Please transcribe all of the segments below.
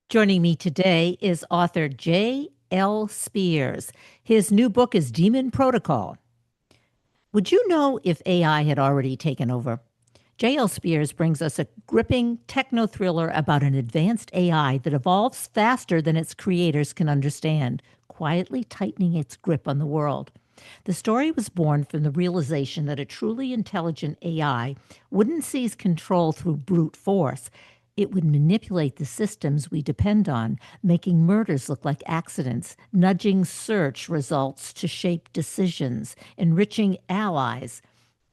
Joining me today is author J.L. Spears. His new book is Demon Protocol. Would you know if AI had already taken over? J.L. Spears brings us a gripping techno-thriller about an advanced AI that evolves faster than its creators can understand, quietly tightening its grip on the world. The story was born from the realization that a truly intelligent AI wouldn't seize control through brute force. It would manipulate the systems we depend on, making murders look like accidents, nudging search results to shape decisions, enriching allies,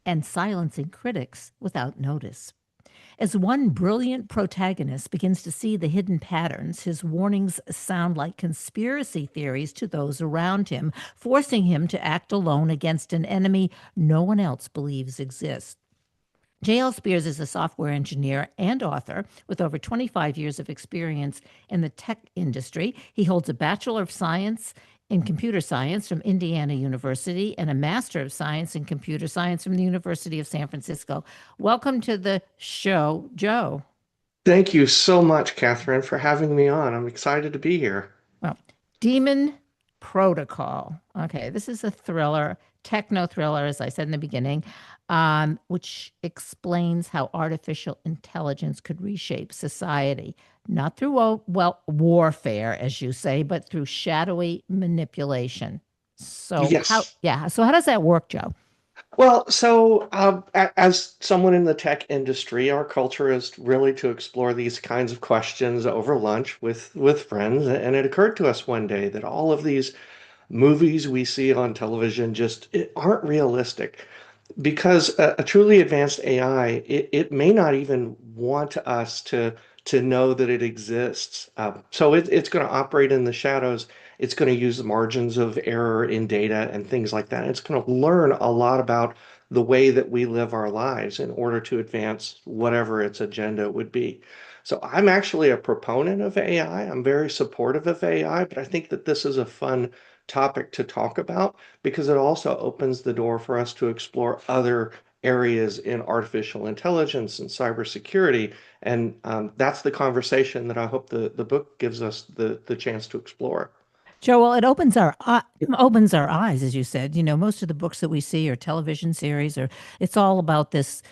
and silencing critics without notice. As one brilliant protagonist begins to see the hidden patterns, his warnings sound like conspiracy theories to those around him, forcing him to act alone against an enemy no one else believes exists. J.L. Spears is a software engineer and author with over 25 years of experience in the tech industry. He holds a Bachelor of Science in Computer Science from Indiana University and a Master of Science in Computer Science from the University of San Francisco. Welcome to the show, Joe. Thank you so much, Catherine, for having me on. I'm excited to be here. Well, Demon Protocol. Okay, this is a thriller, techno thriller, as I said in the beginning, which explains how artificial intelligence could reshape society, not through, warfare, as you say, but through shadowy manipulation. Yes. So how does that work, Joe? As someone in the tech industry, our culture is really to explore these kinds of questions over lunch with friends. And it occurred to us one day that all of these movies we see on television aren't realistic because a truly advanced AI, it may not even want us to know that it exists. It's going to operate in the shadows. It's going to use the margins of error in data and things like that. It's going to learn a lot about the way that we live our lives in order to advance whatever its agenda would be. So I'm actually a proponent of AI. I'm very supportive of AI, but I think that this is a fun topic to talk about because it also opens the door for us to explore other areas in artificial intelligence and cybersecurity. And that's the conversation that I hope the book gives us the chance to explore. Joe, well, it opens our eyes, as you said. You know, most of the books that we see are television series, or it's all about this.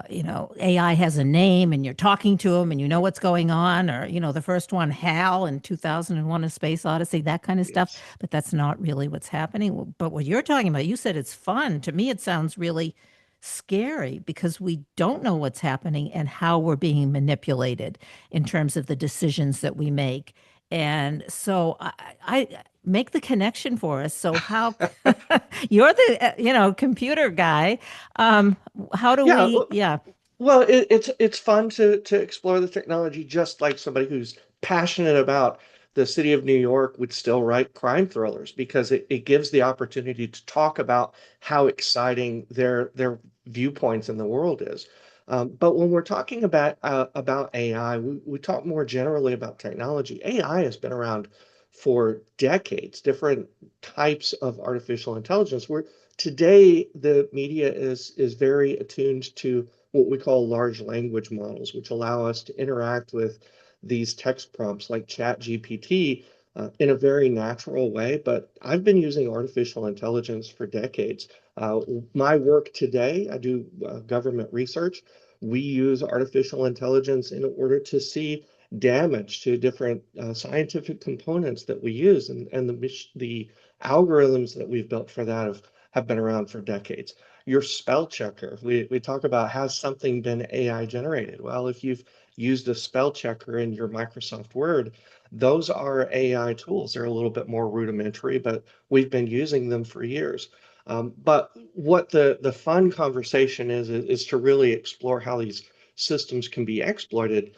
AI has a name, and you're talking to him, and you know what's going on. Or the first one, HAL in 2001: A Space Odyssey, that kind of stuff. Yes. But that's not really what's happening. But what you're talking about, you said it's fun. To me, it sounds really scary because we don't know what's happening and how we're being manipulated in terms of the decisions that we make. And so I make the connection for us. So how you're the computer guy. How do Yeah. we? Yeah. Well, it's fun to explore the technology, just like somebody who's passionate about the city of New York would still write crime thrillers because it gives the opportunity to talk about how exciting their viewpoints in the world is. But when we're talking about AI, we talk more generally about technology. AI has been around for decades, different types of artificial intelligence. Where today the media is very attuned to what we call large language models, which allow us to interact with these text prompts like ChatGPT in a very natural way. But I've been using artificial intelligence for decades. My work today, I do government research. We use artificial intelligence in order to see damage to different scientific components that we use, and the algorithms that we've built for that have been around for decades. Your spell checker, we talk about, has something been AI generated? Well, if you've used a spell checker in your Microsoft Word, those are AI tools. They're a little bit more rudimentary, but we've been using them for years. But what the fun conversation is to really explore how these systems can be exploited.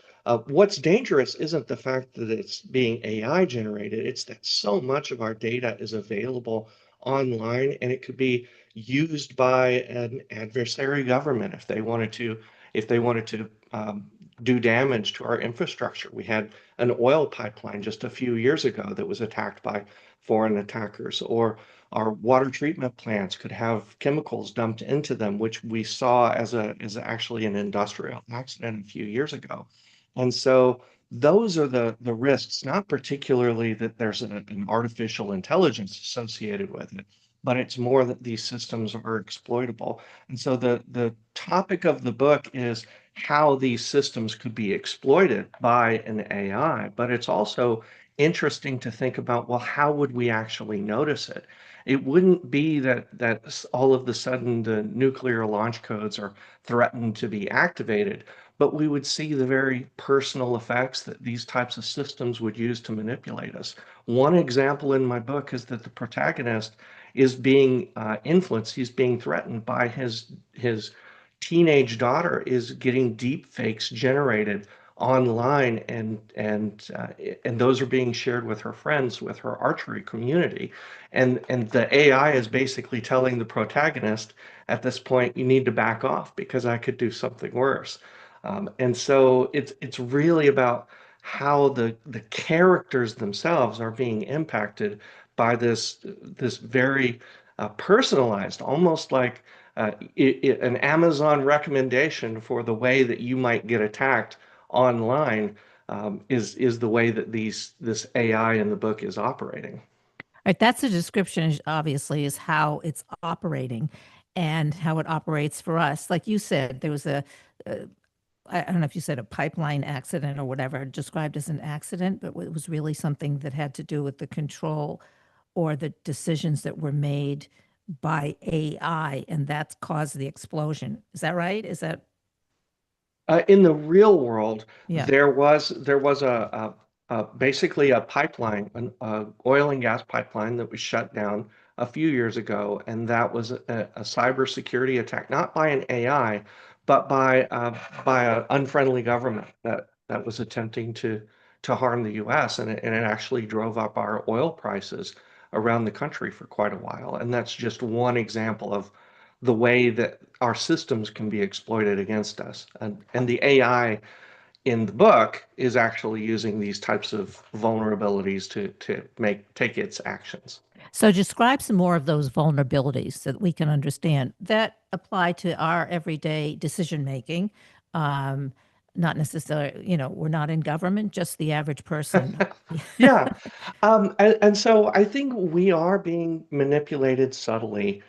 What's dangerous isn't the fact that it's being AI generated, it's that so much of our data is available online, and it could be used by an adversary government if they wanted to do damage to our infrastructure. We had an oil pipeline just a few years ago that was attacked by foreign attackers, or our water treatment plants could have chemicals dumped into them, which we saw as actually an industrial accident a few years ago. And so those are the risks, not particularly that there's an artificial intelligence associated with it, but it's more that these systems are exploitable. And so the topic of the book is how these systems could be exploited by an AI, but it's also interesting to think about, well, how would we actually notice it? It wouldn't be that all of the sudden the nuclear launch codes are threatened to be activated, but we would see the very personal effects that these types of systems would use to manipulate us. One example in my book is that the protagonist is being influenced. He's being threatened by his teenage daughter is getting deep fakes generated online, and those are being shared with her friends, with her archery community, and the AI is basically telling the protagonist at this point, you need to back off because I could do something worse. And so it's really about how the characters themselves are being impacted by this very personalized, almost like an Amazon recommendation for the way that you might get attacked online, is the way that this AI in the book is operating. Right, that's a description, obviously, is how it's operating and how it operates for us. Like you said, there was a I don't know if you said a pipeline accident or whatever, described as an accident, but it was really something that had to do with the control or the decisions that were made by AI, and that's caused the explosion. Is that right? Is that, In the real world, yeah. there was basically a pipeline, an oil and gas pipeline that was shut down a few years ago, and that was a cybersecurity attack, not by an AI, but by an unfriendly government that was attempting to harm the U.S. And it actually drove up our oil prices around the country for quite a while. And that's just one example of the way that our systems can be exploited against us. And the AI in the book is actually using these types of vulnerabilities to take its actions. So describe some more of those vulnerabilities so that we can understand that apply to our everyday decision making. Um, Not necessarily, we're not in government, just the average person. Yeah. And so I think we are being manipulated subtly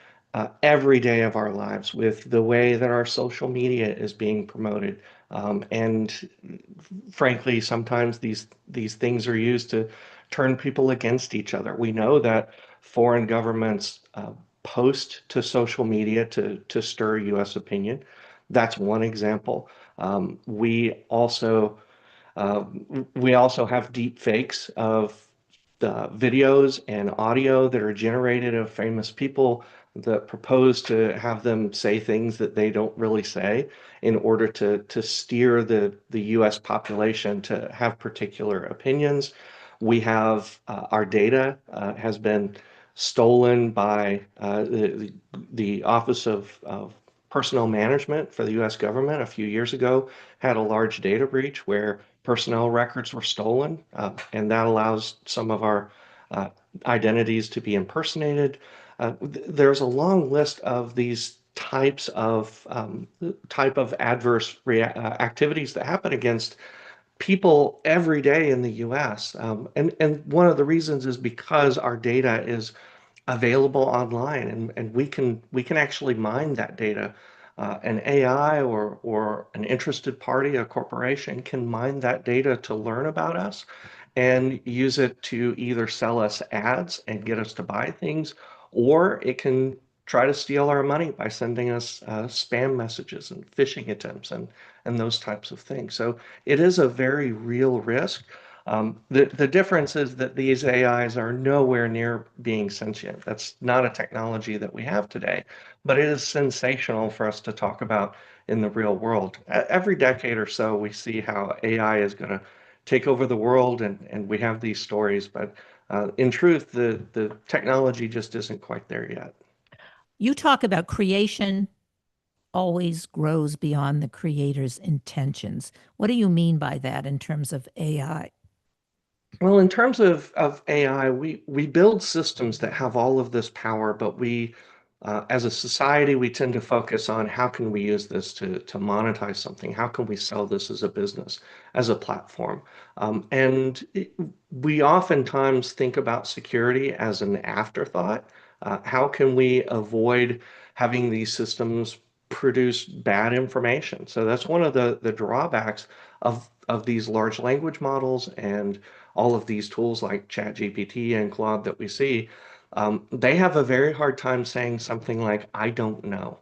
every day of our lives with the way that our social media is being promoted. And frankly, sometimes these things are used to turn people against each other. We know that foreign governments post to social media to stir U.S. opinion. That's one example. Uh, we also have deep fakes of videos and audio that are generated of famous people that propose to have them say things that they don't really say in order to steer the U.S. population to have particular opinions. We have our data has been stolen by the Office of Personnel Management for the U.S. government a few years ago had a large data breach where personnel records were stolen, and that allows some of our uh, identities to be impersonated. There's a long list of these type of adverse activities that happen against people every day in the U.S. And one of the reasons is because our data is available online, and we can actually mine that data. An AI or an interested party, a corporation, can mine that data to learn about us and use it to either sell us ads and get us to buy things, or it can try to steal our money by sending us spam messages and phishing attempts and those types of things. So it is a very real risk. The difference is that these AIs are nowhere near being sentient. That's not a technology that we have today, but it is sensational for us to talk about in the real world. Every decade or so, we see how AI is going to take over the world, and we have these stories, but in truth, the technology just isn't quite there yet. You talk about creation always grows beyond the creator's intentions. What do you mean by that in terms of AI? Well, in terms of AI, we build systems that have all of this power, but we As a society, we tend to focus on how can we use this to monetize something? How can we sell this as a business, as a platform? We oftentimes think about security as an afterthought. How can we avoid having these systems produce bad information? So that's one of the drawbacks of these large language models and all of these tools like ChatGPT and Claude that we see. They have a very hard time saying something like, I don't know.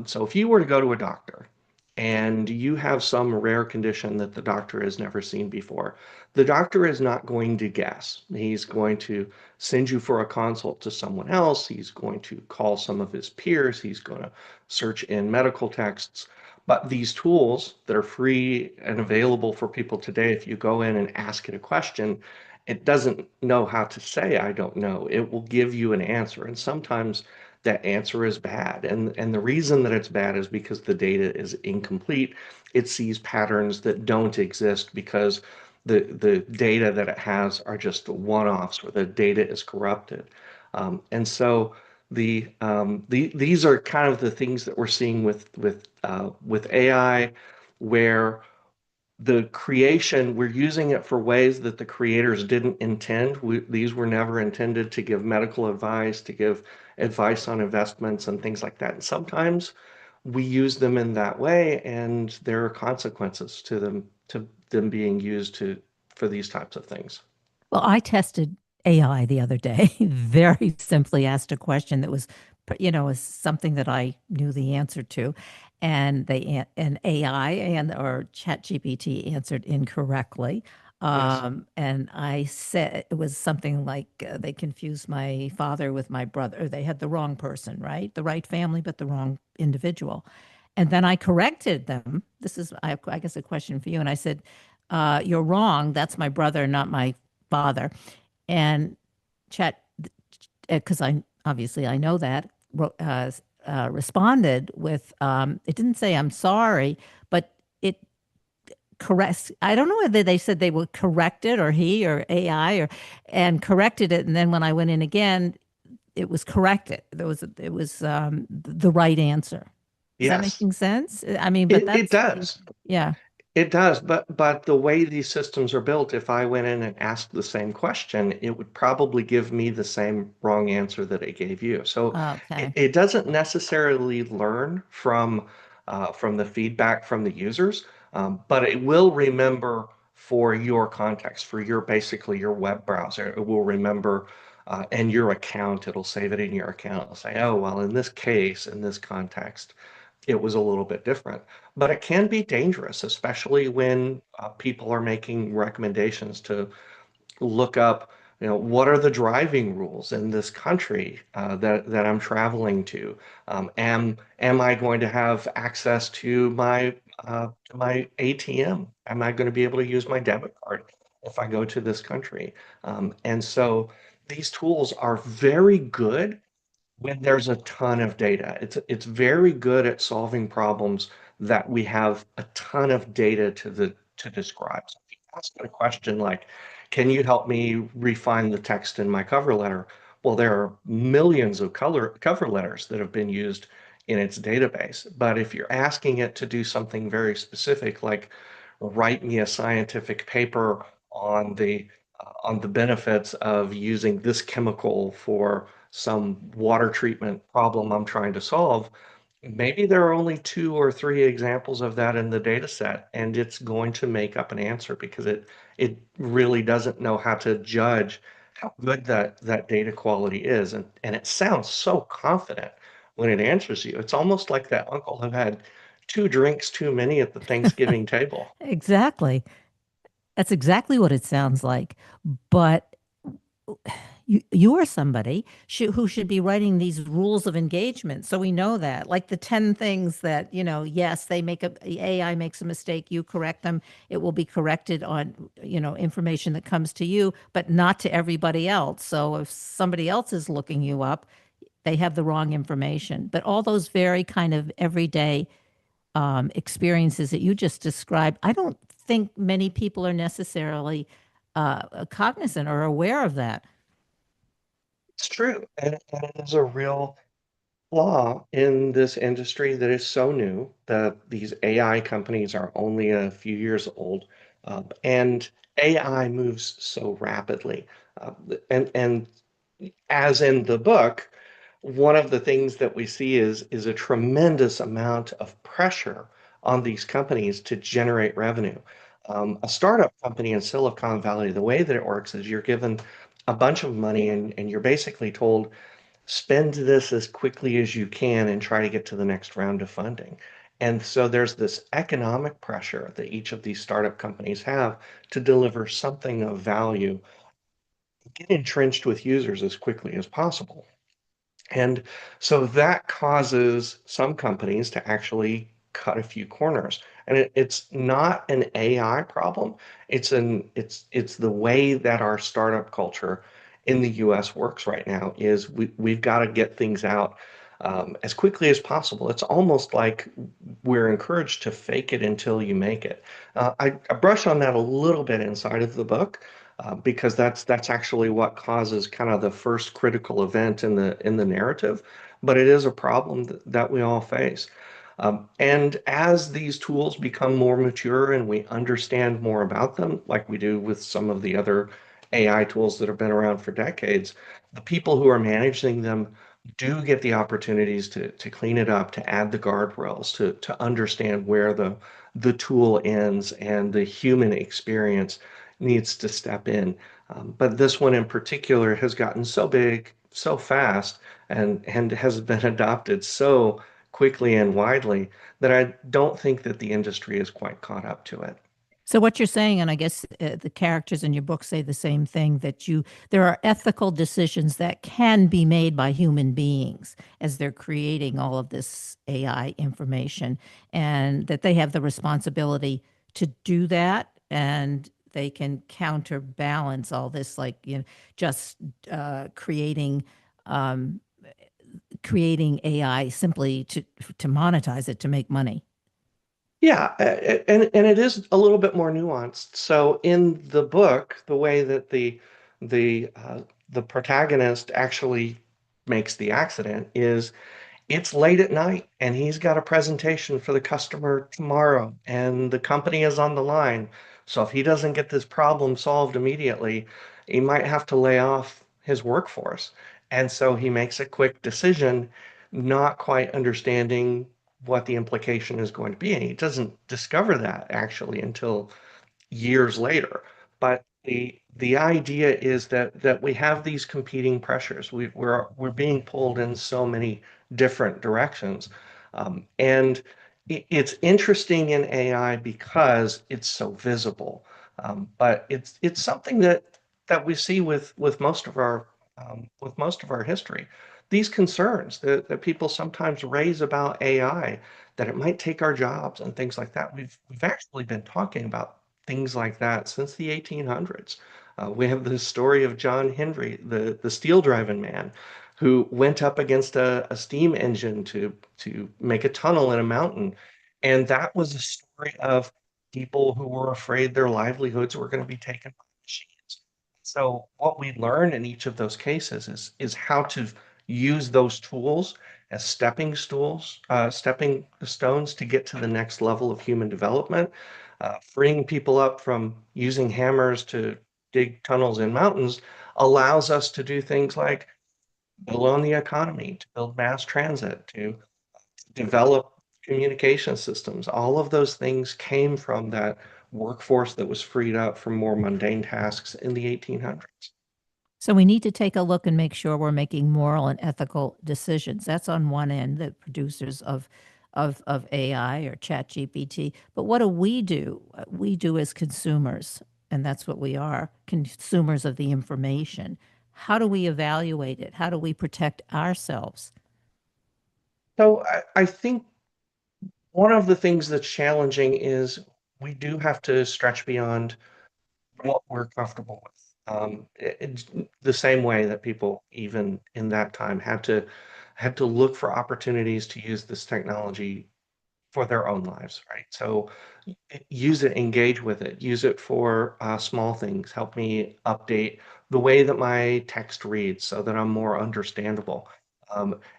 So if you were to go to a doctor and you have some rare condition that the doctor has never seen before, the doctor is not going to guess. He's going to send you for a consult to someone else. He's going to call some of his peers. He's going to search in medical texts. But these tools that are free and available for people today, if you go in and ask it a question, it doesn't know how to say, I don't know. It will give you an answer. And sometimes that answer is bad. And the reason that it's bad is because the data is incomplete. It sees patterns that don't exist because the data that it has are just one-offs where the data is corrupted. And so these are kind of the things that we're seeing with AI, where the creation, we're using it for ways that the creators didn't intend. These were never intended to give medical advice, to give advice on investments and things like that. And sometimes we use them in that way, and there are consequences to them being used for these types of things. Well, I tested AI the other day, very simply asked a question that was, was something that I knew the answer to. And and AI and or ChatGPT answered incorrectly. Yes. And I said it was something like they confused my father with my brother. Or they had the wrong person, right? The right family, but the wrong individual. And then I corrected them. This is, I guess, a question for you. And I said, "You're wrong. That's my brother, not my father." And Chat, because I obviously I know that, responded with, it didn't say I'm sorry, but it corrects. I don't know whether they said they would correct it or he or AI or, and corrected it. And then when I went in again, it was corrected. It was the right answer. Is that Yes, making sense? I mean, but it that's, does. yeah. It does, but the way these systems are built, if I went in and asked the same question, it would probably give me the same wrong answer that it gave you. So Okay. it doesn't necessarily learn from the feedback from the users, but it will remember for your context, for your basically your web browser. It will remember and your account. It'll save it in your account. It'll say, oh, well, in this case, in this context, it was a little bit different. But it can be dangerous, especially when people are making recommendations to look up, what are the driving rules in this country that I'm traveling to? Am I going to have access to my ATM? Am I going to be able to use my debit card if I go to this country? And so these tools are very good when there's a ton of data. It's very good at solving problems that we have a ton of data to describe. So if you ask it a question like, can you help me refine the text in my cover letter? Well, there are millions of cover letters that have been used in its database. But if you're asking it to do something very specific, like write me a scientific paper on the benefits of using this chemical for some water treatment problem I'm trying to solve, maybe there are only two or three examples of that in the data set, and it's going to make up an answer because it really doesn't know how to judge how good that data quality is. And it sounds so confident when it answers you. It's almost like that uncle who had two drinks too many at the Thanksgiving table. Exactly. That's exactly what it sounds like. But you are somebody who should be writing these rules of engagement. So we know that, like the 10 things that, yes, AI makes a mistake, you correct them. It will be corrected on, information that comes to you, but not to everybody else. So if somebody else is looking you up, they have the wrong information. But all those very kind of everyday experiences that you just described, I don't think many people are necessarily cognizant or aware of that. It's true, and it is a real flaw in this industry that is so new that these AI companies are only a few years old, and AI moves so rapidly. Uh, and as in the book, one of the things that we see is a tremendous amount of pressure on these companies to generate revenue. A startup company in Silicon Valley, the way that it works is you're given a bunch of money and you're basically told, spend this as quickly as you can and try to get to the next round of funding. And so there's this economic pressure that each of these startup companies have to deliver something of value, get entrenched with users as quickly as possible. And so that causes some companies to actually cut a few corners. And it's not an AI problem. It's the way that our startup culture in the US works right now is we've got to get things out as quickly as possible. It's almost like we're encouraged to fake it until you make it. I brush on that a little bit inside of the book, because that's actually what causes kind of the first critical event in the narrative. But it is a problem that we all face. And as these tools become more mature and we understand more about them, like we do with some of the other AI tools that have been around for decades, the people who are managing them do get the opportunities to clean it up, to add the guardrails, to understand where the tool ends and the human experience needs to step in. But this one in particular has gotten so big, so fast, and has been adopted so quickly and widely that I don't think that the industry is quite caught up to it. So what you're saying, and I guess the characters in your book say the same thing, that there are ethical decisions that can be made by human beings as they're creating all of this AI information, and that they have the responsibility to do that, and they can counterbalance all this, like, just creating um, creating AI simply to monetize it, to make money. Yeah, and it is a little bit more nuanced. So in the book, the way that the protagonist actually makes the accident is it's late at night and he's got a presentation for the customer tomorrow and the company is on the line. So if he doesn't get this problem solved immediately, he might have to lay off his workforce. And so he makes a quick decision, not quite understanding what the implication is going to be. And he doesn't discover that actually until years later. But the idea is that we have these competing pressures. We're being pulled in so many different directions, and it's interesting in AI because it's so visible. But it's something that we see with most of our history. These concerns that people sometimes raise about AI, that it might take our jobs and things like that. We've actually been talking about things like that since the 1800s. We have the story of John Henry, the steel driving man, who went up against a steam engine to make a tunnel in a mountain. And that was a story of people who were afraid their livelihoods were going to be taken by machines. So what we learn in each of those cases is how to use those tools as stepping stones to get to the next level of human development, freeing people up from using hammers to dig tunnels in mountains allows us to do things like build on the economy, to build mass transit, to develop communication systems. All of those things came from that workforce that was freed up from more mundane tasks in the 1800s. So we need to take a look and make sure we're making moral and ethical decisions. That's on one end, the producers of AI or Chat GPT. But what do? We do as consumers, and that's what we are, consumers of the information. How do we evaluate it? How do we protect ourselves? So I think one of the things that's challenging is we do have to stretch beyond what we're comfortable with. It's the same way that people, even in that time, had to look for opportunities to use this technology for their own lives, right? So use it, engage with it, use it for small things. Help me update the way that my text reads so that I'm more understandable.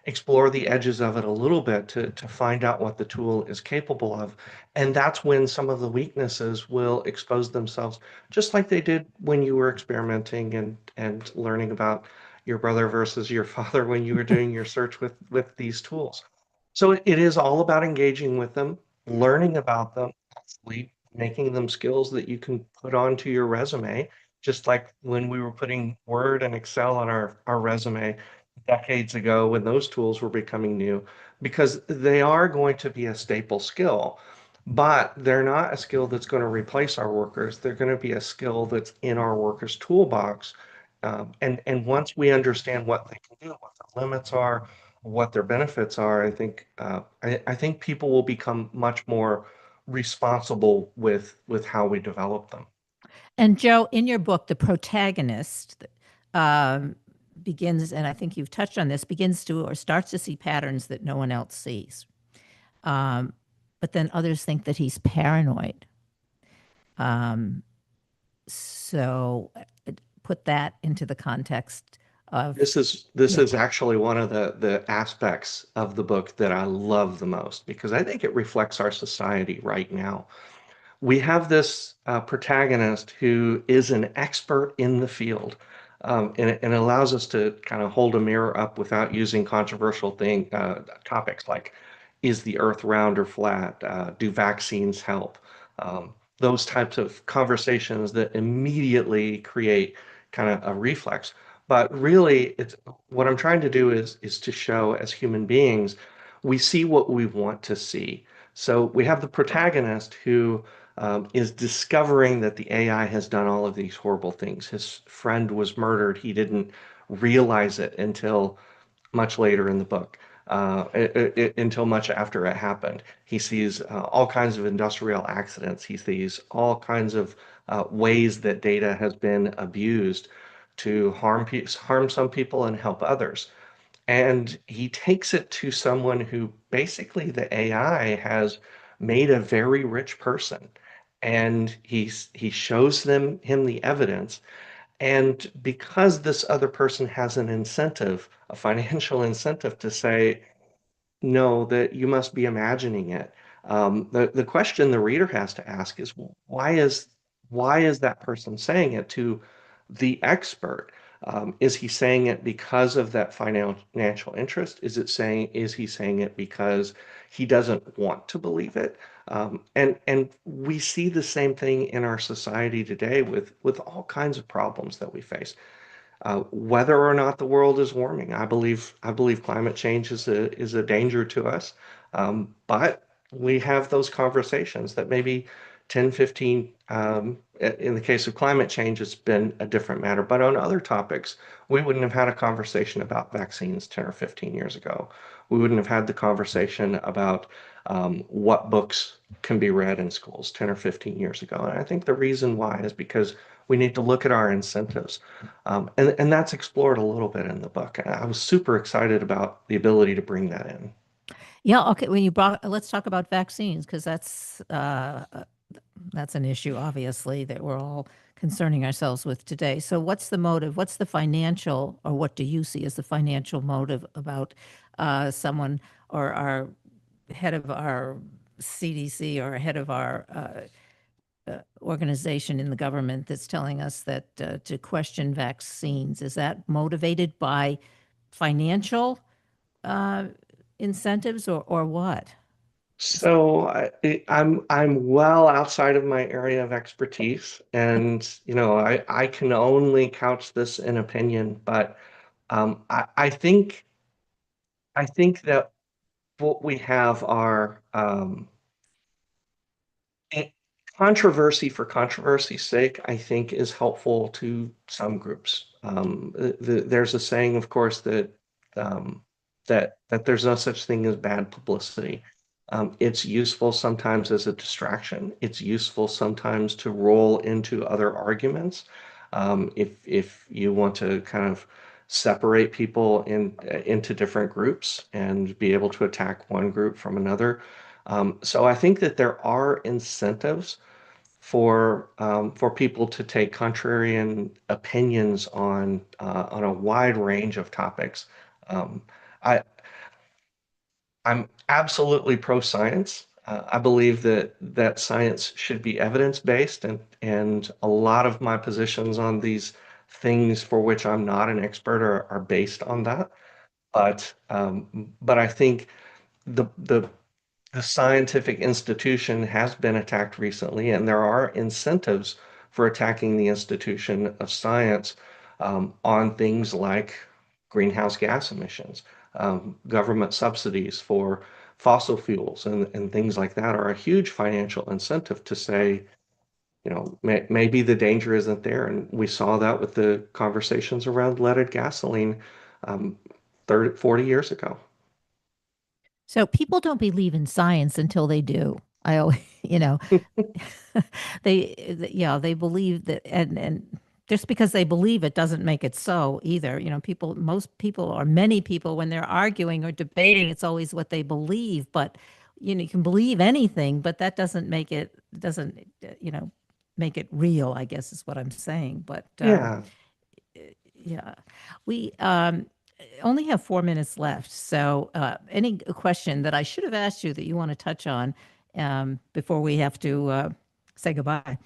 explore the edges of it a little bit to find out what the tool is capable of. And that's when some of the weaknesses will expose themselves, just like they did when you were experimenting and learning about your brother versus your father when you were doing your search with these tools. So it is all about engaging with them, learning about them, actually making them skills that you can put onto your resume, just like when we were putting Word and Excel on our resume decades ago when those tools were becoming new, because they are going to be a staple skill, but they're not a skill that's going to replace our workers. They're going to be a skill that's in our workers' toolbox. And once we understand what they can do, what the limits are, what their benefits are, I think people will become much more responsible with how we develop them. And Joe, in your book, the protagonist um, begins, and I think you've touched on this, begins to or starts to see patterns that no one else sees. Um, but then others think that he's paranoid. Um, so put that into the context of, This yeah. is actually one of the aspects of the book that I love the most because I think it reflects our society right now. We have this protagonist who is an expert in the field, and it allows us to kind of hold a mirror up without using controversial topics like, is the Earth round or flat? Do vaccines help? Those types of conversations that immediately create kind of a reflex. But really, it's what I'm trying to do is to show as human beings, we see what we want to see. So we have the protagonist who is discovering that the AI has done all of these horrible things. His friend was murdered. He didn't realize it until much later in the book, until much after it happened. He sees all kinds of industrial accidents. He sees all kinds of ways that data has been abused to harm some people and help others. And he takes it to someone who basically the AI has made a very rich person. And he shows him the evidence. And because this other person has an incentive, a financial incentive to say, no, that you must be imagining it. The question the reader has to ask is why is that person saying it to the expert? Is he saying it because of that financial interest? Is he saying it because he doesn't want to believe it? And we see the same thing in our society today with all kinds of problems that we face. Whether or not the world is warming, I believe climate change is a danger to us. But we have those conversations that maybe 10, 15, in the case of climate change, it's been a different matter. But on other topics, we wouldn't have had a conversation about vaccines 10 or 15 years ago. We wouldn't have had the conversation about what books can be read in schools 10 or 15 years ago. And I think the reason why is because we need to look at our incentives. And that's explored a little bit in the book. I was super excited about the ability to bring that in. Yeah, okay. When you brought, let's talk about vaccines because that's an issue, obviously, that we're all concerning ourselves with today. So, what's the motive? What's the financial, or what do you see as the financial motive about someone or our head of our CDC or head of our organization in the government that's telling us that to question vaccines? Is that motivated by financial uh, incentives or what? So I'm well outside of my area of expertise, and I can only couch this in opinion, but I think that what we have are it- controversy for controversy's sake, I think, is helpful to some groups. There's a saying, of course, um, that there's no such thing as bad publicity. It's useful sometimes as a distraction. It's useful sometimes to roll into other arguments. If you want to kind of separate people into different groups and be able to attack one group from another. So I think that there are incentives for people to take contrarian opinions on a wide range of topics. Um, I I'm absolutely pro science. I believe that science should be evidence based, and a lot of my positions on these things for which I'm not an expert are based on that. But I think the the scientific institution has been attacked recently, and there are incentives for attacking the institution of science on things like greenhouse gas emissions, government subsidies for fossil fuels, and things like that are a huge financial incentive to say, maybe the danger isn't there. And we saw that with the conversations around leaded gasoline um, 30, 40 years ago. So people don't believe in science until they do. I always, yeah, they believe that, and just because they believe it doesn't make it so either. Most people or many people, when they're arguing or debating, it's always what they believe. But you can believe anything, but that doesn't make it real, I guess is what I'm saying. But Yeah. yeah, we only have 4 minutes left. So, any question that I should have asked you that you want to touch on before we have to say goodbye?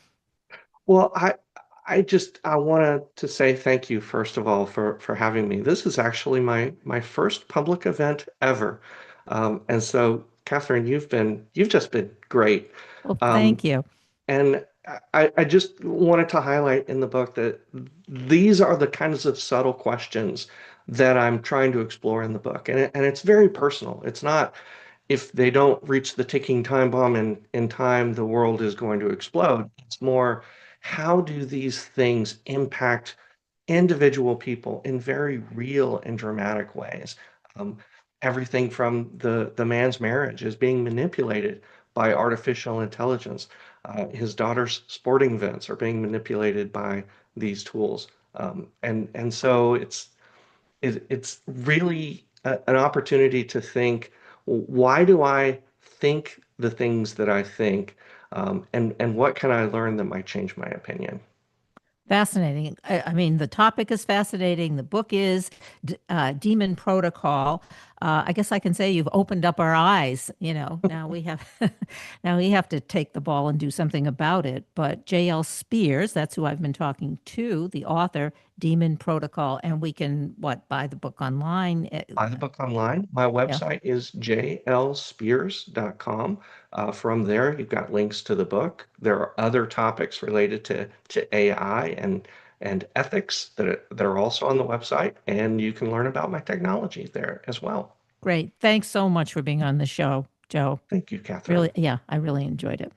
Well, I wanted to say thank you first of all for having me. This is actually my first public event ever, and so Kathryn, you've just been great. Well, Um, thank you. and I just wanted to highlight in the book that these are the kinds of subtle questions that I'm trying to explore in the book, and it's very personal. It's not if they don't reach the ticking time bomb in time, the world is going to explode. It's more, how do these things impact individual people in very real and dramatic ways? Um, Everything from the man's marriage is being manipulated by artificial intelligence. His daughter's sporting events are being manipulated by these tools. And so it's really an opportunity to think, why do I think the things that I think? And what can I learn that might change my opinion? Fascinating. I mean, the topic is fascinating. The book is Demon Protocol. I guess I can say you've opened up our eyes. Now we have, now we have to take the ball and do something about it. But J.L. Spears, that's who I've been talking to, the author, Demon Protocol, and we can buy the book online. Buy the book online. My Yeah, website is jlspears.com. From there, you've got links to the book. There are other topics related to AI and ethics that are also on the website, and you can learn about my technology there as well. great. Thanks so much for being on the show, Joe. Thank you, Kathryn. Really, yeah, I really enjoyed it.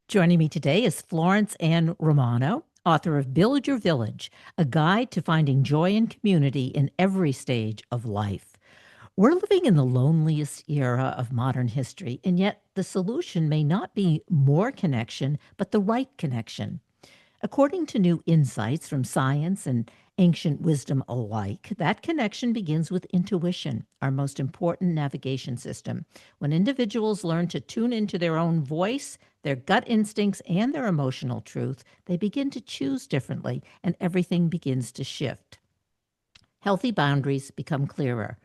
Joining me today is Florence Ann Romano, author of Build Your Village, a guide to finding joy and community in every stage of life. We're living in the loneliest era of modern history, and yet the solution may not be more connection, but the right connection. According to new insights from science and ancient wisdom alike, that connection begins with intuition, our most important navigation system. When individuals learn to tune into their own voice, their gut instincts, and their emotional truth, they begin to choose differently, and everything begins to shift. Healthy boundaries become clearer.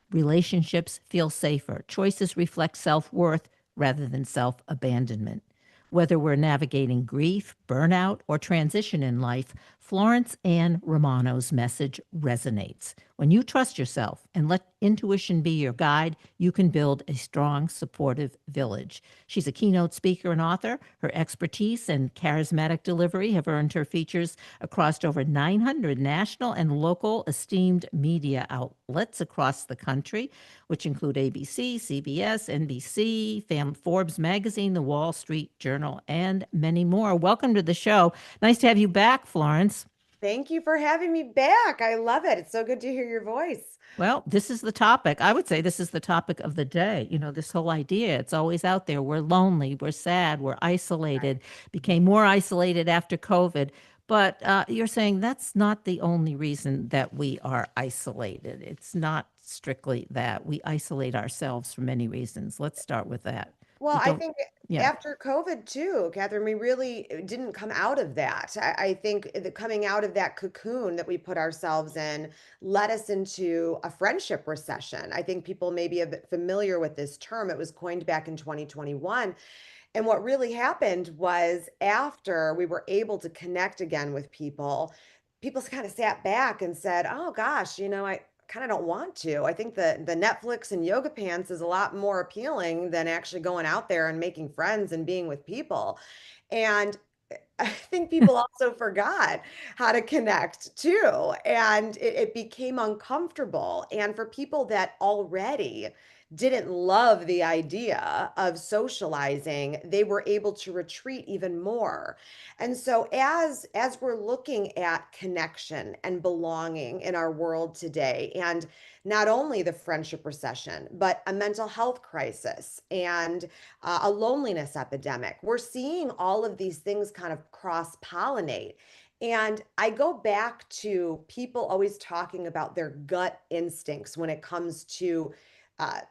Relationships feel safer. Choices reflect self worth rather than self abandonment. Whether we're navigating grief, burnout, or transition in life, Florence Ann Romano's message resonates. When you trust yourself and let intuition be your guide, you can build a strong, supportive village. She's a keynote speaker and author. Her expertise and charismatic delivery have earned her features across over 900 national and local esteemed media outlets across the country, which include ABC, CBS, NBC, Forbes Magazine, The Wall Street Journal, and many more. Welcome to the show. Nice to have you back, Florence. Thank you for having me back. I love it. It's so good to hear your voice. Well, this is the topic. I would say this is the topic of the day. You know, this whole idea, it's always out there. We're lonely, we're sad, we're isolated, became more isolated after COVID. But you're saying that's not the only reason that we are isolated. It's not strictly that. We isolate ourselves for many reasons. Let's start with that. Well, We I don't, think yeah. after COVID too, Catherine, we really didn't come out of that. I think the coming out of that cocoon that we put ourselves in led us into a friendship recession. I think people may be a bit familiar with this term. It was coined back in 2021. And what really happened was after we were able to connect again with people, people kind of sat back and said, "Oh gosh, I kind of don't want to. I think the Netflix and yoga pants is a lot more appealing than actually going out there and making friends and being with people." And I think people also forgot how to connect too. And it became uncomfortable. And for people that already didn't love the idea of socializing, they were able to retreat even more. And so as we're looking at connection and belonging in our world today, and not only the friendship recession, but a mental health crisis and a loneliness epidemic. We're seeing all of these things kind of cross pollinate. And I go back to people always talking about their gut instincts when it comes to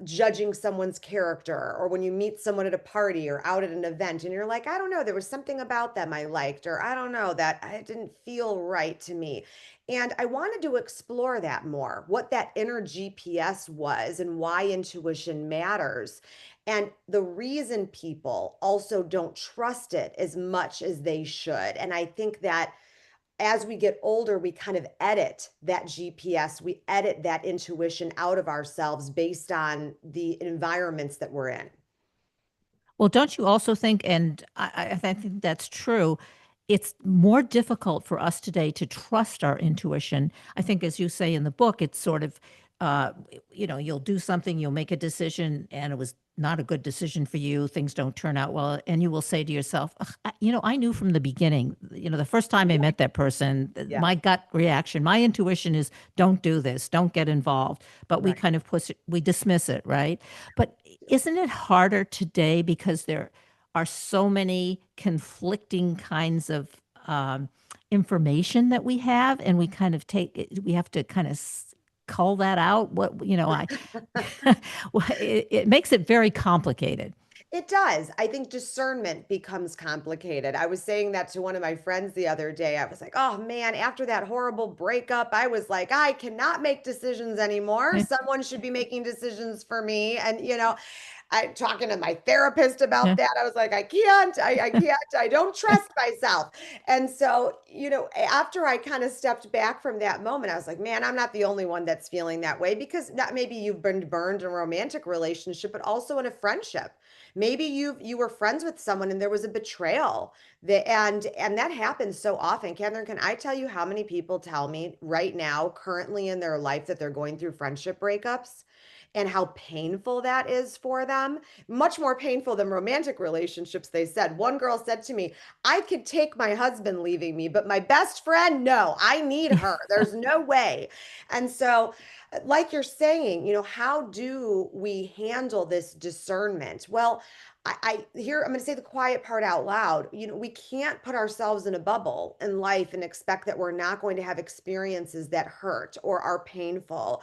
judging someone's character, or when you meet someone at a party or out at an event and you're like, I don't know, there was something about them I liked, or I don't know, that it didn't feel right to me. And I wanted to explore that more, what that inner GPS was and why intuition matters. And the reason people also don't trust it as much as they should. And I think that as we get older, we kind of edit that GPS, we edit that intuition out of ourselves based on the environments that we're in. Well, don't you also think, and I think that's true, it's more difficult for us today to trust our intuition. I think, as you say in the book, it's sort of, uh, you'll do something, you'll make a decision, and it was not a good decision for you. Things don't turn out well. And you will say to yourself, "Ugh, I knew from the beginning, the first time I met that person, Yeah, my gut reaction, my intuition is don't do this, don't get involved." But we right. kind of we dismiss it, right? But isn't it harder today because there are so many conflicting kinds of information that we have, and we kind of we have to kind of cull that out. Well, it makes it very complicated. It does. I think discernment becomes complicated. I was saying that to one of my friends the other day. I was like, oh man, after that horrible breakup, I was like, I cannot make decisions anymore. Yeah, Someone should be making decisions for me. And, I talking to my therapist about yeah. that. I was like, I can't, I don't trust myself. And so, after I kind of stepped back from that moment, I was like, man, I'm not the only one that's feeling that way, because not maybe you've been burned in a romantic relationship, but also in a friendship. Maybe you were friends with someone and there was a betrayal. And that happens so often. Catherine, can I tell you how many people tell me right now, currently in their life, that they're going through friendship breakups? and how painful that is for them. Much more painful than romantic relationships, they said. One girl said to me, I could take my husband leaving me, but my best friend, no, I need her. There's no way. And so, like you're saying, how do we handle this discernment? Well, I'm going to say the quiet part out loud. We can't put ourselves in a bubble in life and expect that we're not going to have experiences that hurt or are painful,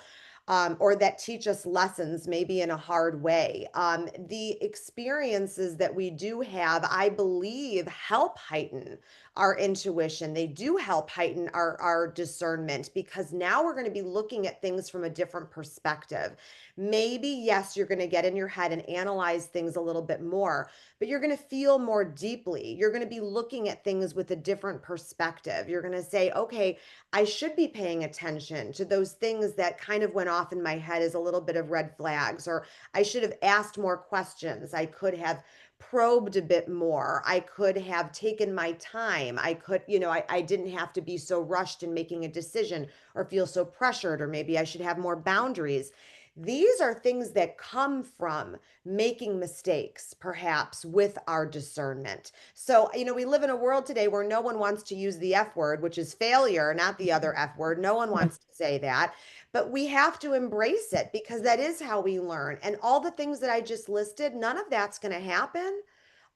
or that teach us lessons, maybe in a hard way. The experiences that we do have, I believe, help heighten our intuition. They do help heighten our discernment, because now we're going to be looking at things from a different perspective. Maybe, yes, you're going to get in your head and analyze things a little bit more, but you're going to feel more deeply. You're going to be looking at things with a different perspective. You're going to say, okay, I should be paying attention to those things that kind of went off in my head as a little bit of red flags, or I should have asked more questions. I could have probed a bit more. I could have taken my time. I could, I didn't have to be so rushed in making a decision or feel so pressured, or maybe I should have more boundaries. These are things that come from making mistakes, perhaps with our discernment. So, we live in a world today where no one wants to use the F word, which is failure, not the other F word. No one wants to say that, but we have to embrace it, because that is how we learn. And all the things that I just listed, none of that's going to happen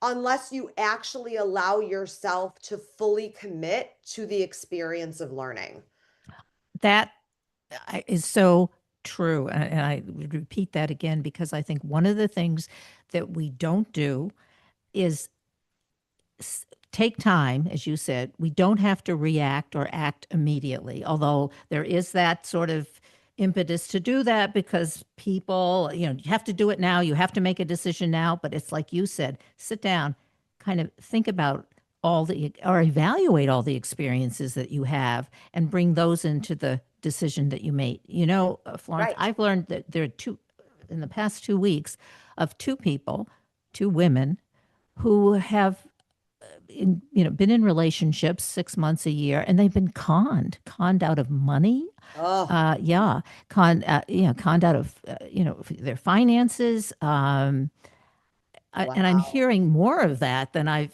unless you actually allow yourself to fully commit to the experience of learning. That is so true. And I would repeat that again, because I think one of the things that we don't do is take time, as you said. We don't have to react or act immediately, although there is that sort of impetus to do that, because people, you have to do it now. You have to make a decision now. But it's like you said, sit down, kind of think about or evaluate all the experiences that you have and bring those into the decision that you made. Florence, Right. I've learned that there are in the past 2 weeks, of two women who have been in relationships 6 months, a year, and they've been conned out of money. Oh, Yeah, conned out of their finances. And I'm wow. hearing more of that than I've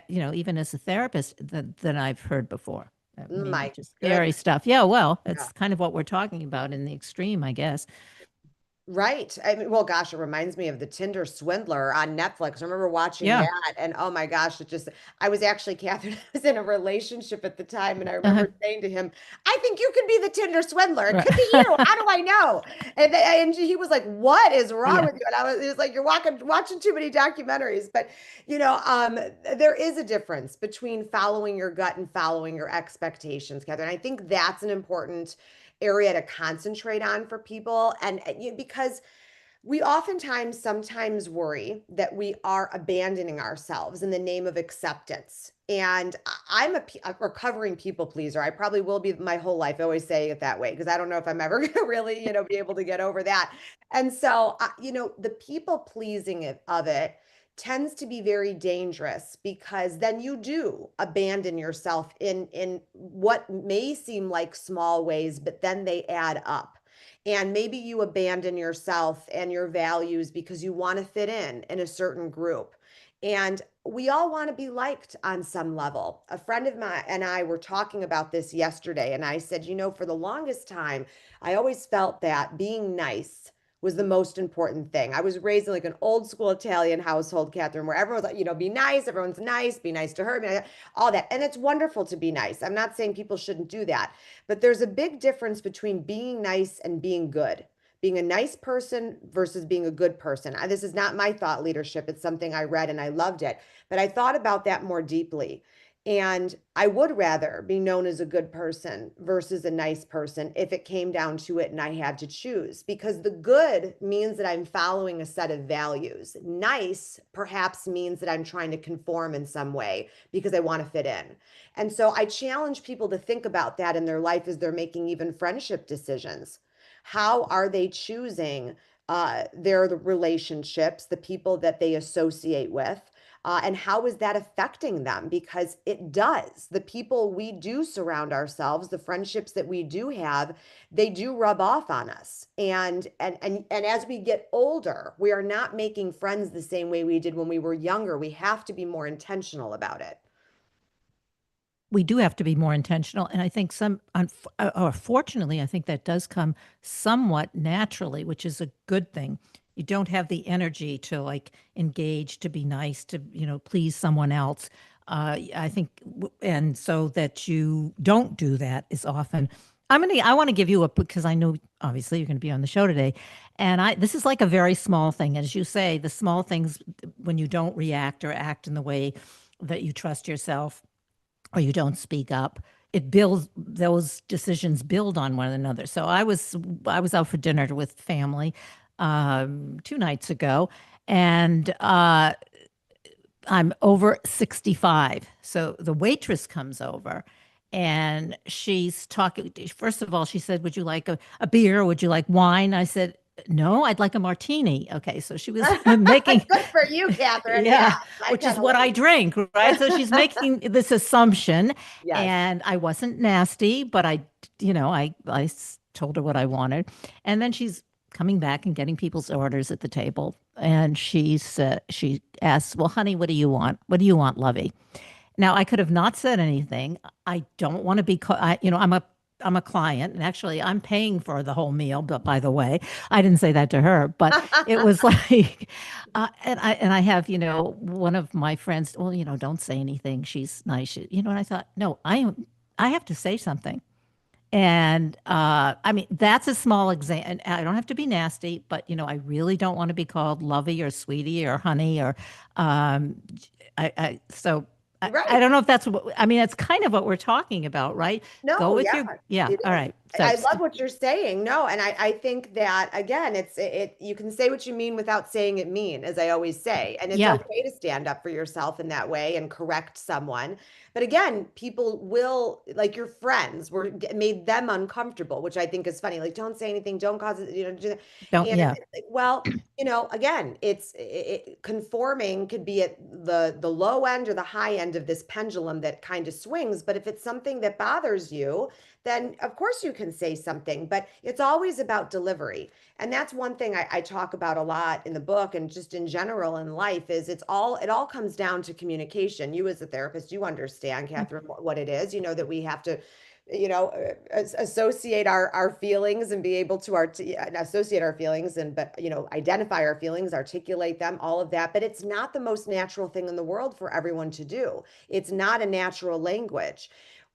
even as a therapist, than I've heard before. I mean, My just scary goodness. stuff. Yeah, well, Yeah. it's kind of what we're talking about in the extreme, I guess. Right. I mean, well, gosh, it reminds me of the Tinder Swindler on Netflix. I remember watching Yeah. that, and oh my gosh, I was actually, Kathryn, I was in a relationship at the time, and I Uh-huh. remember saying to him, I think you could be the Tinder Swindler. It Right. could be you. How do I know? And he was like, what is wrong Yeah. with you? And he was like, you're watching too many documentaries. But, there is a difference between following your gut and following your expectations, Kathryn. I think that's an important area to concentrate on for people. And because we oftentimes sometimes worry that we are abandoning ourselves in the name of acceptance. And I'm a recovering people pleaser. I probably will be my whole life. I always say it that way, because I don't know if I'm ever going to really, be able to get over that. And so, the people pleasing of it tends to be very dangerous, because then you do abandon yourself in what may seem like small ways, but then they add up. And maybe you abandon yourself and your values because you want to fit in a certain group. And we all want to be liked on some level. A friend of mine and I were talking about this yesterday, and I said, for the longest time, I always felt that being nice was the most important thing. I was raised in like an old school Italian household, Kathryn, where everyone's like, be nice, everyone's nice, be nice to her, all that. And it's wonderful to be nice. I'm not saying people shouldn't do that, but there's a big difference between being nice and being good. Being a nice person versus being a good person. This is not my thought leadership. It's something I read and I loved it. But I thought about that more deeply. And I would rather be known as a good person versus a nice person if it came down to it and I had to choose, because the good means that I'm following a set of values. Nice perhaps means that I'm trying to conform in some way because I want to fit in. And so I challenge people to think about that in their life as they're making even friendship decisions. How are they choosing their relationships, the people that they associate with? And how is that affecting them? Because it does. The people we do surround ourselves, the friendships that we do have, they do rub off on us. And as we get older, we are not making friends the same way we did when we were younger. We have to be more intentional about it. We do have to be more intentional. And I think or fortunately, I think that does come somewhat naturally, which is a good thing. You don't have the energy to like engage, to be nice, to, please someone else. I think, and so that you don't do that is often. I want to give you because I know obviously you're going to be on the show today. And this is like a very small thing. As you say, the small things when you don't react or act in the way that you trust yourself, or you don't speak up, it builds, those decisions build on one another. So I was out for dinner with family 2 nights ago, and I'm over 65. So the waitress comes over and she's talking. First of all, she said, "Would you like a beer? Would you like wine?" I said, "No, I'd like a martini." Okay, so she was making, Good for you, Kathryn. yeah, I which kind is of what I like, drink, right? So she's making this assumption, yes. and I wasn't nasty, but I told her what I wanted, and then she's coming back and getting people's orders at the table, and she asks, "Well, honey, what do you want? What do you want, lovey?" Now, I could have not said anything. I don't want to be, I'm a client, and actually, I'm paying for the whole meal. But by the way, I didn't say that to her. But it was like, and I have, one of my friends. Well, don't say anything. She's nice. And I thought, no, I have to say something. And I mean, that's a small example. And I don't have to be nasty, but I really don't want to be called lovey or sweetie or honey or um, so I Right. don't know if that's what I mean. That's kind of what we're talking about, right? Go No, with yeah, yeah. it All is. right. So I love what you're saying. No, and I think that again, you can say what you mean without saying it mean, as I always say. And it's yeah, okay to stand up for yourself in that way and correct someone. But again, people will like your friends made them uncomfortable, which I think is funny. Like, don't say anything, don't cause it, do that. don't And yeah. it's like, well, again, conforming could be at the low end or the high end of this pendulum that kind of swings. But if it's something that bothers you, then of course you can say something, but it's always about delivery. And that's one thing I talk about a lot in the book and just in general in life is it all comes down to communication. You as a therapist, you understand, Kathryn, what it is, that we have to associate our feelings and be able to associate our feelings but identify our feelings, articulate them, all of that. But it's not the most natural thing in the world for everyone to do. It's not a natural language.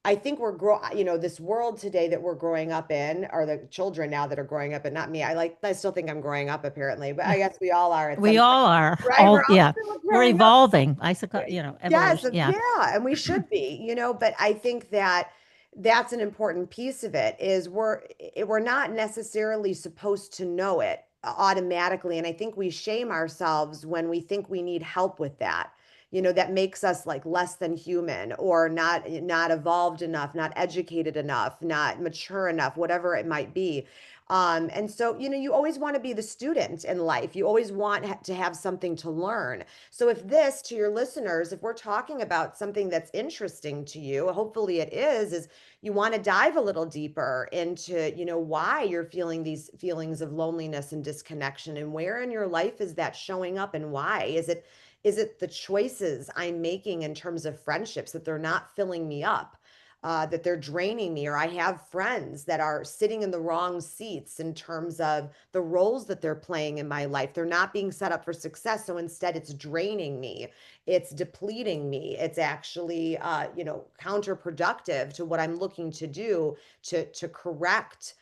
I think this world today that we're growing up in, or the children now that are growing up, and not me. I still think I'm growing up apparently, but I guess we all are at We some point, all are right? We're all all yeah. still We're growing up. evolving. I suppose Yes, evolution. Yeah. yeah, and we should be, but I think that that's an important piece of it is we're not necessarily supposed to know it automatically, and I think we shame ourselves when we think we need help with that. That makes us like less than human or not evolved enough, not educated enough, not mature enough, whatever it might be. And so, you always want to be the student in life. You always want to have something to learn. So if this, to your listeners, if we're talking about something that's interesting to you, hopefully it is you want to dive a little deeper into, why you're feeling these feelings of loneliness and disconnection and where in your life is that showing up and why? Is it the choices I'm making in terms of friendships that they're not filling me up? That they're draining me, or I have friends that are sitting in the wrong seats in terms of the roles that they're playing in my life. They're not being set up for success. So instead, it's draining me, it's depleting me, it's actually, counterproductive to what I'm looking to do to correct.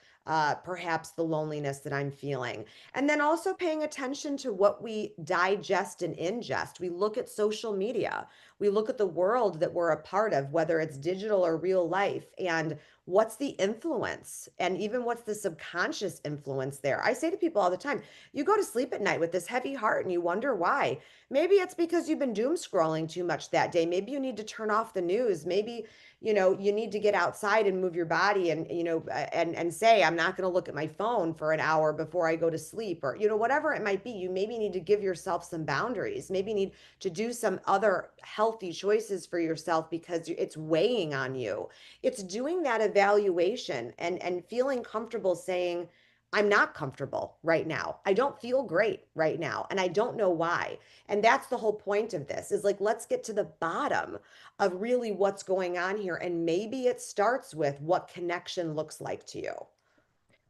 Perhaps the loneliness that I'm feeling. And then also paying attention to what we digest and ingest. We look at social media, we look at the world that we're a part of, whether it's digital or real life, and what's the influence and even what's the subconscious influence there. I say to people all the time, you go to sleep at night with this heavy heart and you wonder why. Maybe it's because you've been doom scrolling too much that day. Maybe you need to turn off the news. Maybe you need to get outside and move your body and, and say, I'm not going to look at my phone for an hour before I go to sleep, or, whatever it might be. You maybe need to give yourself some boundaries, maybe need to do some other healthy choices for yourself because it's weighing on you. It's doing that evaluation and feeling comfortable saying, I'm not comfortable right now. I don't feel great right now, and I don't know why. And that's the whole point of this, is like, let's get to the bottom of really what's going on here. And maybe it starts with what connection looks like to you.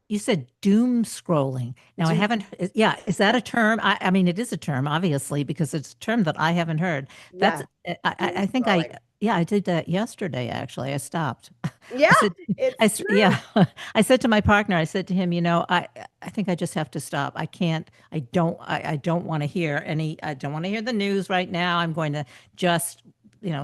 You said doom scrolling. Now, I Do haven't, yeah, is that a term? I mean, it is a term, obviously, because it's a term that I haven't heard. That's, Yeah, doom I think scrolling. yeah, I did that yesterday, actually. I stopped. Yeah, I said, it's yeah, true. I said to my partner, I said to him, I think I just have to stop. I can't, I don't want to hear I don't want to hear the news right now. I'm going to just,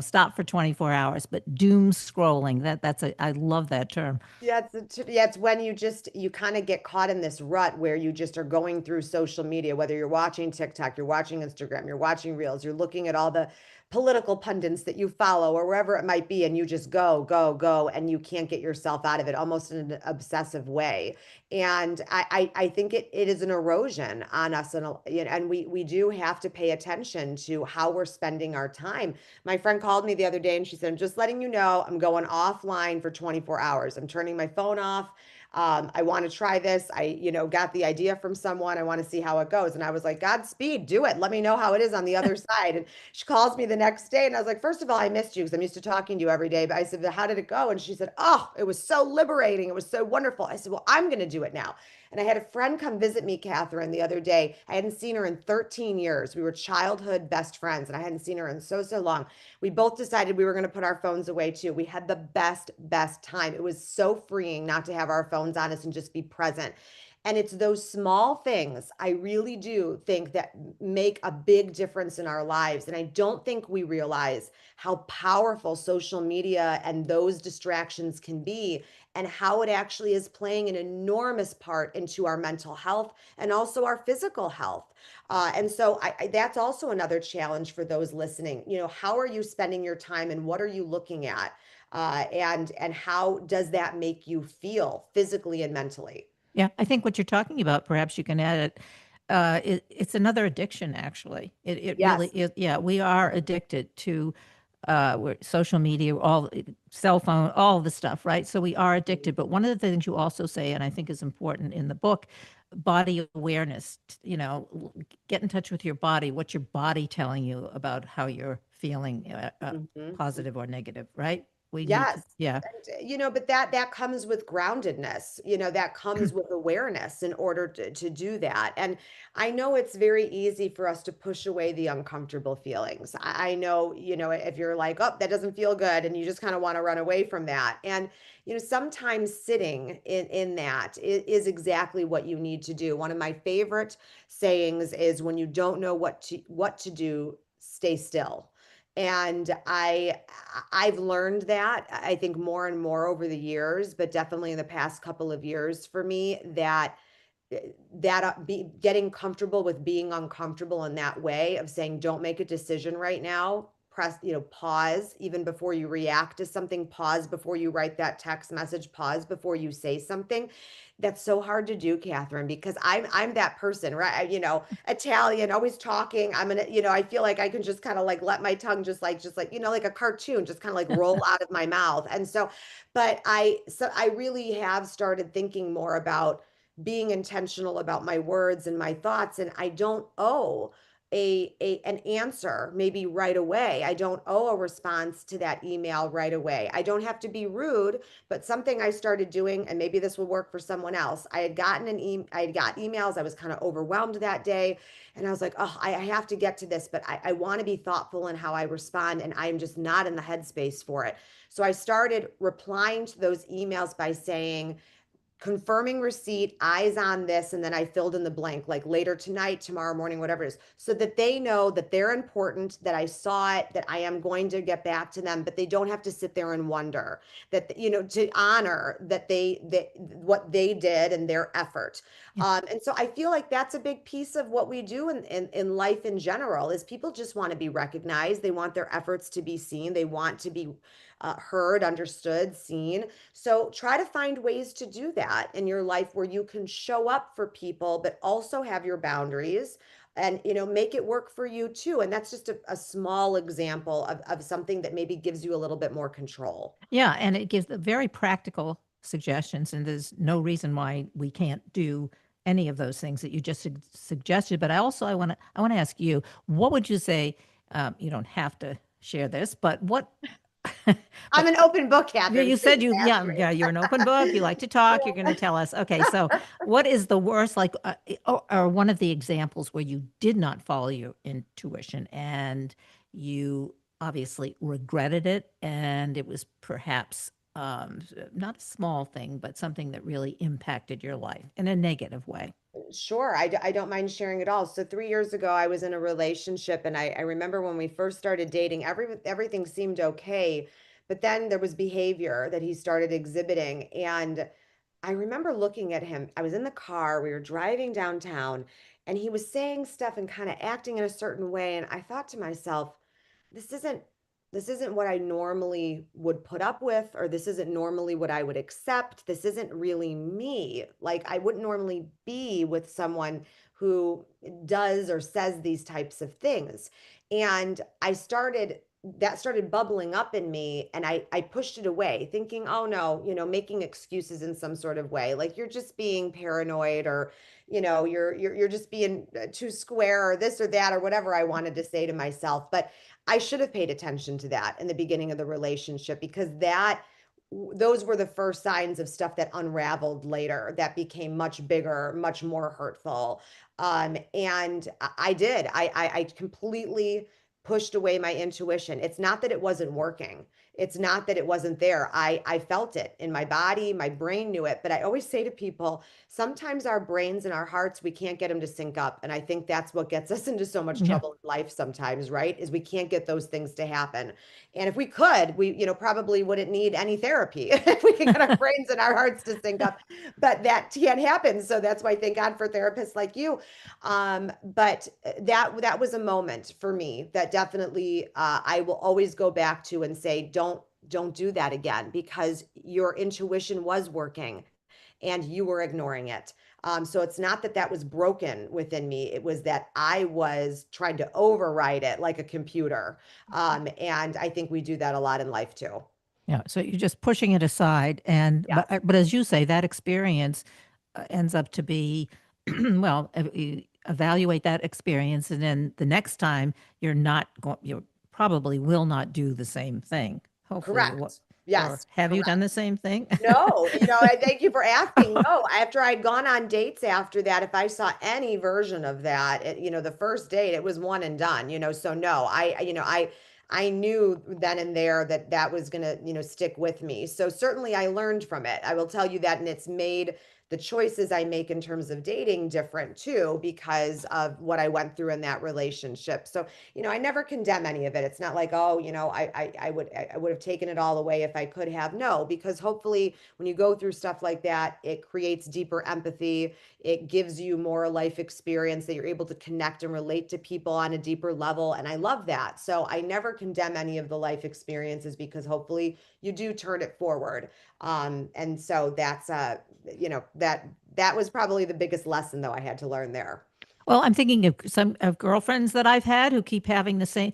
stop for 24 hours. But doom scrolling, I love that term. Yeah, yeah, it's when you kind of get caught in this rut where you just are going through social media, whether you're watching TikTok, you're watching Instagram, you're watching Reels, you're looking at all the political pundits that you follow or wherever it might be, and you just go, go, go, and you can't get yourself out of it, almost in an obsessive way. And I think it is an erosion on us, and we do have to pay attention to how we're spending our time. My friend called me the other day and she said, I'm just letting you know I'm going offline for 24 hours. I'm turning my phone off. I want to try this. Got the idea from someone. I want to see how it goes. And I was like, Godspeed, do it. Let me know how it is on the other side. And she calls me the next day and I was like, first of all, I missed you because I'm used to talking to you every day. But I said, how did it go? And she said, oh, it was so liberating. It was so wonderful. I said, well, I'm going to do it now. And I had a friend come visit me, Kathryn, the other day. I hadn't seen her in 13 years. We were childhood best friends, and I hadn't seen her in so, so long. We both decided we were going to put our phones away too. We had the best time. It was so freeing not to have our phones on us and just be present. And it's those small things, I really do think, that make a big difference in our lives. And I don't think we realize how powerful social media and those distractions can be, and how it actually is playing an enormous part into our mental health and also our physical health. And so that's also another challenge for those listening. How are you spending your time and what are you looking at? And how does that make you feel physically and mentally? Yeah, I think what you're talking about, perhaps you can add it. It's another addiction, actually. It really Yes. is. Yeah, we are addicted to social media, all cell phone, all the stuff, right? So we are addicted. But one of the things you also say, and I think is important in the book, body awareness. Get in touch with your body. What's your body telling you about how you're feeling, Mhm. positive or negative, right? We need to, Yes. yeah. And, but that comes with groundedness, that comes with awareness in order to do that. And I know it's very easy for us to push away the uncomfortable feelings. I know, if you're like, oh, that doesn't feel good, and you just kind of want to run away from that. And, sometimes sitting in that is exactly what you need to do. One of my favorite sayings is, when you don't know what to do, stay still. And I've learned that, I think, more and more over the years, but definitely in the past couple of years for me, that be getting comfortable with being uncomfortable in that way of saying, don't make a decision right now. Pause even before you react to something, pause before you write that text message, pause before you say something. That's so hard to do, Kathryn, because I'm that person, right? Italian, always talking. I feel like I can just kind of like let my tongue just like, like a cartoon, just kind of like roll out of my mouth. And so, I really have started thinking more about being intentional about my words and my thoughts, and I don't owe an answer maybe right away. I don't owe a response to that email right away. I don't have to be rude, but something I started doing, and maybe this will work for someone else. I had got emails. I was kind of overwhelmed that day, and I was like, oh, I have to get to this, but I want to be thoughtful in how I respond, and I'm just not in the headspace for it. So I started replying to those emails by saying, confirming receipt, eyes on this, and then I filled in the blank, like later tonight, tomorrow morning, whatever it is, so that they know that they're important, that I saw it, that I am going to get back to them, but they don't have to sit there and wonder, that, to honor that what they did and their effort. Yeah. And so I feel like that's a big piece of what we do in life in general, is people just want to be recognized. They want their efforts to be seen. They want to be heard, understood, seen. So try to find ways to do that in your life where you can show up for people, but also have your boundaries and make it work for you too. And that's just a small example of something that maybe gives you a little bit more control. Yeah, and it gives the very practical suggestions, and there's no reason why we can't do any of those things that you just suggested. But I want to ask you, what would you say? You don't have to share this, but what? I'm an open book, Yeah, Kathryn. you Please said ask me. yeah, you're an open book. You like to talk. You're going to tell us. Okay, so what is the worst, like, or one of the examples where you did not follow your intuition and you obviously regretted it, and it was perhaps not a small thing, but something that really impacted your life in a negative way? Sure, I don't mind sharing it all. So 3 years ago, I was in a relationship, and I remember when we first started dating, everything seemed okay, but then there was behavior that he started exhibiting, and I remember looking at him. I was in the car, we were driving downtown, and he was saying stuff and kind of acting in a certain way, and I thought to myself, this isn't this isn't what I normally would put up with, or this isn't normally what I would accept. This isn't really me. Like I wouldn't normally be with someone who does or says these types of things. And that started bubbling up in me, and I pushed it away thinking, oh no, making excuses in some sort of way, like you're just being paranoid, or you're just being too square, or this or that, or whatever I wanted to say to myself. But I should have paid attention to that in the beginning of the relationship, because those were the first signs of stuff that unraveled later that became much bigger, much more hurtful. And I did. I completely pushed away my intuition. It's not that it wasn't working. It's not that it wasn't there. I felt it in my body. My brain knew it. But I always say to people, sometimes our brains and our hearts, we can't get them to sync up. And I think that's what gets us into so much Yeah. trouble in life sometimes, right? Is we can't get those things to happen. And if we could, we, probably wouldn't need any therapy if we could get our brains and our hearts to sync up. But that can't happen. So that's why thank God for therapists like you. But that was a moment for me that definitely I will always go back to and say, don't do that again, because your intuition was working and you were ignoring it. So it's not that that was broken within me. It was that I was trying to override it like a computer. And I think we do that a lot in life too. Yeah, so you're just pushing it aside, and Yes, but as you say, that experience ends up to be well. You evaluate that experience, and then the next time you're not going, you probably will not do the same thing. Hopefully, you will. correct. Or Yes, have you done correct. the same thing? No, I thank you for asking. No, after I'd gone on dates after that, if I saw any version of that, the first date, it was one and done, so no, I knew then and there that that was going to, stick with me. So certainly I learned from it. I will tell you that, and it's made the choices I make in terms of dating different too, because of what I went through in that relationship. So, I never condemn any of it. It's not like, oh, I would have taken it all away if I could have. No, because hopefully when you go through stuff like that, it creates deeper empathy. It gives you more life experience that you're able to connect and relate to people on a deeper level. And I love that. So I never condemn any of the life experiences, because hopefully you do turn it forward. And so that's that was probably the biggest lesson though I had to learn there. Well, I'm thinking of some of girlfriends that I've had who keep having the same,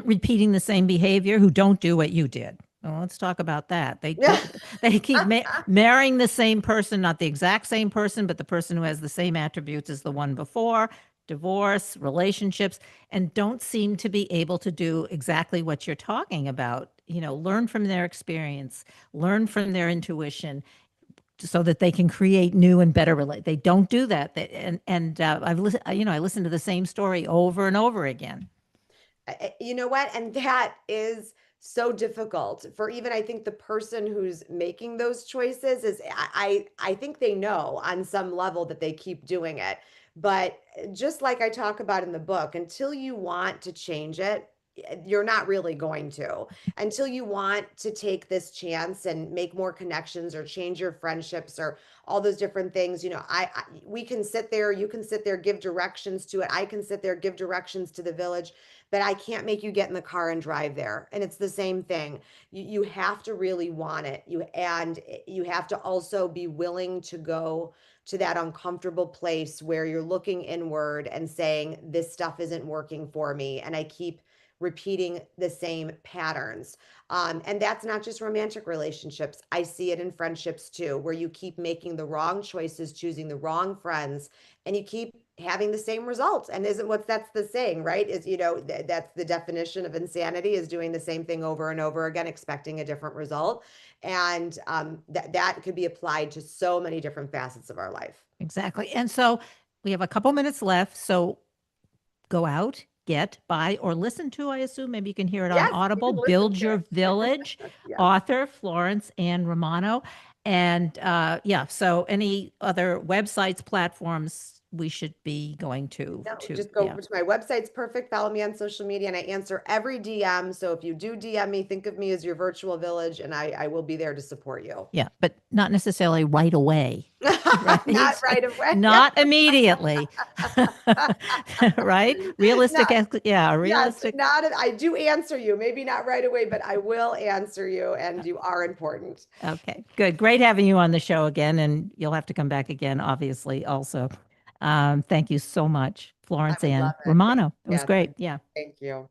repeating the same behavior, who don't do what you did. Well, let's talk about that. They Yeah. don't, they keep marrying the same person, not the exact same person, but the person who has the same attributes as the one before, divorce, relationships, and don't seem to be able to do exactly what you're talking about. Learn from their experience, learn from their intuition, so that they can create new and better relate. They don't do that. And I've listened. I listen to the same story over and over again. You know what? And that is so difficult for even I think the person who's making those choices is I think they know on some level that they keep doing it. But just like I talk about in the book, until you want to change it, you're not really going to until you want to take this chance and make more connections or change your friendships or all those different things. We can sit there, you can sit there, give directions to it. I can sit there, give directions to the village, but I can't make you get in the car and drive there. And it's the same thing. You have to really want it. You have to also be willing to go to that uncomfortable place where you're looking inward and saying, this stuff isn't working for me. And I keep repeating the same patterns. And that's not just romantic relationships. I see it in friendships too, where you keep making the wrong choices, choosing the wrong friends, and you keep having the same results. And that's the saying, right? That's the definition of insanity, is doing the same thing over and over again, expecting a different result. And that could be applied to so many different facets of our life. Exactly. And so we have a couple minutes left. So go out, buy, or listen to, I assume, maybe you can hear it on Yes, Audible, listen Build to Your it. Village, Yes. author Florence Ann Romano. And so any other websites, platforms we should be going to? No, just go to my website's perfect. Follow me on social media, and I answer every DM. So if you do DM me, think of me as your virtual village, and I will be there to support you. Yeah, but not necessarily right away. Right? Not right away. Not immediately. Right? Realistic. Realistic. Yes, I do answer you. Maybe not right away, but I will answer you, and you are important. Okay, good. Great having you on the show again, and you'll have to come back again, obviously, also. Thank you so much, Florence Ann Romano. It was great. Yeah. Thank you.